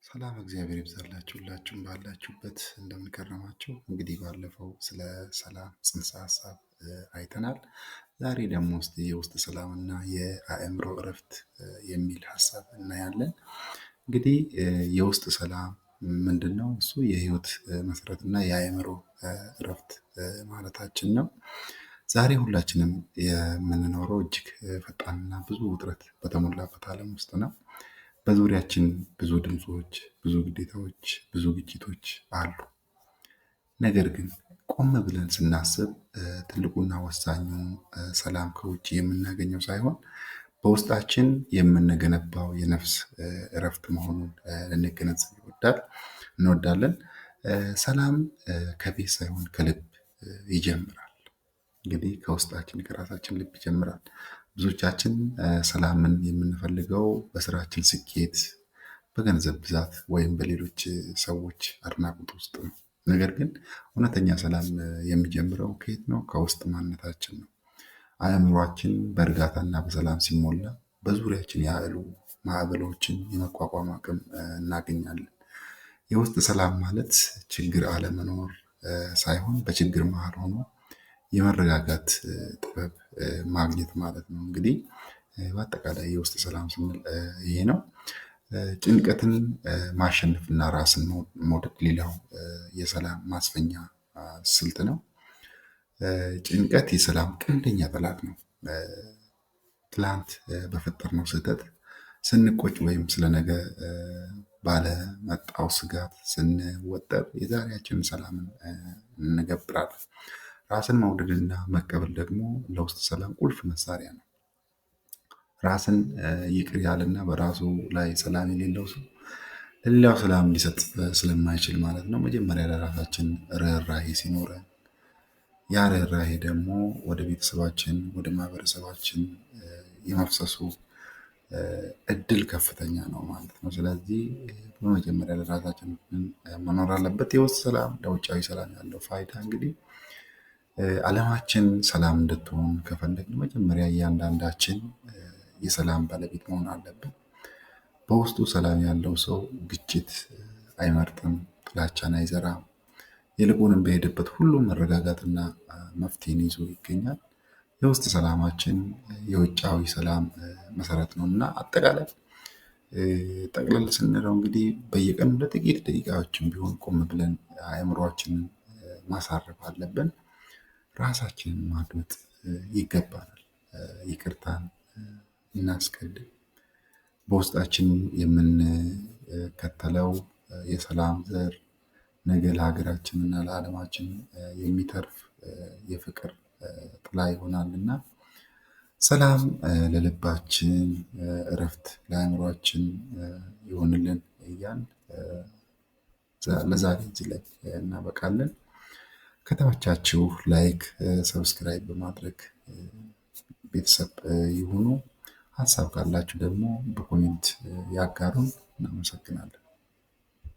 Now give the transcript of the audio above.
ሰላም እግዚአብሔር ይብዛላችሁ ሁላችሁም ባላችሁበት እንደምንከረማችሁ። እንግዲህ ባለፈው ስለ ሰላም ጽንሰ ሀሳብ አይተናል። ዛሬ ደግሞ እስቲ የውስጥ ሰላምና የአእምሮ እረፍት የሚል ሀሳብ እናያለን። እንግዲህ የውስጥ ሰላም ምንድን ነው? እሱ የህይወት መሰረትና የአእምሮ እረፍት ማለታችን ነው። ዛሬ ሁላችንም የምንኖረው እጅግ ፈጣንና ብዙ ውጥረት በተሞላበት ዓለም ውስጥ ነው። በዙሪያችን ብዙ ድምፆች፣ ብዙ ግዴታዎች፣ ብዙ ግጭቶች አሉ። ነገር ግን ቆም ብለን ስናስብ ትልቁና ወሳኙ ሰላም ከውጭ የምናገኘው ሳይሆን በውስጣችን የምንገነባው የነፍስ እረፍት መሆኑን ልንገነዘብ እንወዳለን። ሰላም ከቤት ሳይሆን ከልብ ይጀምራል። እንግዲህ ከውስጣችን ከራሳችን ልብ ይጀምራል። ብዙዎቻችን ሰላምን የምንፈልገው በስራችን ስኬት፣ በገንዘብ ብዛት ወይም በሌሎች ሰዎች አድናቆት ውስጥ ነው። ነገር ግን እውነተኛ ሰላም የሚጀምረው ከየት ነው? ከውስጥ ማንነታችን ነው። አእምሯችን በእርጋታና በሰላም ሲሞላ በዙሪያችን ያሉ ማዕበሎችን የመቋቋም አቅም እናገኛለን። የውስጥ ሰላም ማለት ችግር አለመኖር ሳይሆን በችግር መሃል ሆኖ የመረጋጋት ጥበብ ማግኘት ማለት ነው። እንግዲህ በአጠቃላይ የውስጥ ሰላም ስንል ይሄ ነው። ጭንቀትን ማሸነፍና ራስን መውደድ ሌላው የሰላም ማስፈኛ ስልት ነው። ጭንቀት የሰላም ቀንደኛ ጠላት ነው። ትላንት በፈጠርነው ስህተት ስንቆጭ ወይም ስለነገ ባለመጣው ስጋት ስንወጠር የዛሬያችንን ሰላምን እንገብራለን። ራስን መውደድና መቀበል ደግሞ ለውስጥ ሰላም ቁልፍ መሳሪያ ነው። ራስን ይቅር ያለና በራሱ ላይ ሰላም የሌለው ሰው ለሌላው ሰላም ሊሰጥ ስለማይችል ማለት ነው። መጀመሪያ ለራሳችን ርኅራኄ ሲኖረን ያ ርኅራኄ ደግሞ ወደ ቤተሰባችን፣ ወደ ማህበረሰባችን የመፍሰሱ እድል ከፍተኛ ነው ማለት ነው። ስለዚህ በመጀመሪያ ለራሳችን መኖር አለበት። የውስጥ ሰላም ለውጫዊ ሰላም ያለው ፋይዳ እንግዲህ ዓለማችን ሰላም እንድትሆን ከፈለግን መጀመሪያ እያንዳንዳችን የሰላም ባለቤት መሆን አለብን። በውስጡ ሰላም ያለው ሰው ግጭት አይመርጥም፣ ጥላቻን አይዘራም። ይልቁንም በሄደበት ሁሉ መረጋጋትና መፍትሄን ይዞ ይገኛል። የውስጥ ሰላማችን የውጫዊ ሰላም መሰረት ነው እና አጠቃላይ ጠቅለል ስንለው እንግዲህ በየቀኑ ለጥቂት ደቂቃዎችን ቢሆን ቆም ብለን አእምሯችንን ማሳረፍ አለብን። ራሳችንን ማድመጥ ይገባናል። ይቅርታን እናስቀድም። በውስጣችን የምንከተለው የሰላም ዘር ነገ ለሀገራችንና ለዓለማችን የሚተርፍ የፍቅር ጥላ ይሆናልና ሰላም ለልባችን፣ እረፍት ለአእምሯችን ይሆንልን እያልን ለዛሬ እዚህ ላይ እናበቃለን። ከተመቻችሁ ላይክ፣ ሰብስክራይብ በማድረግ ቤተሰብ ይሁኑ። ሀሳብ ካላችሁ ደግሞ በኮሜንት ያጋሩን። እናመሰግናለን።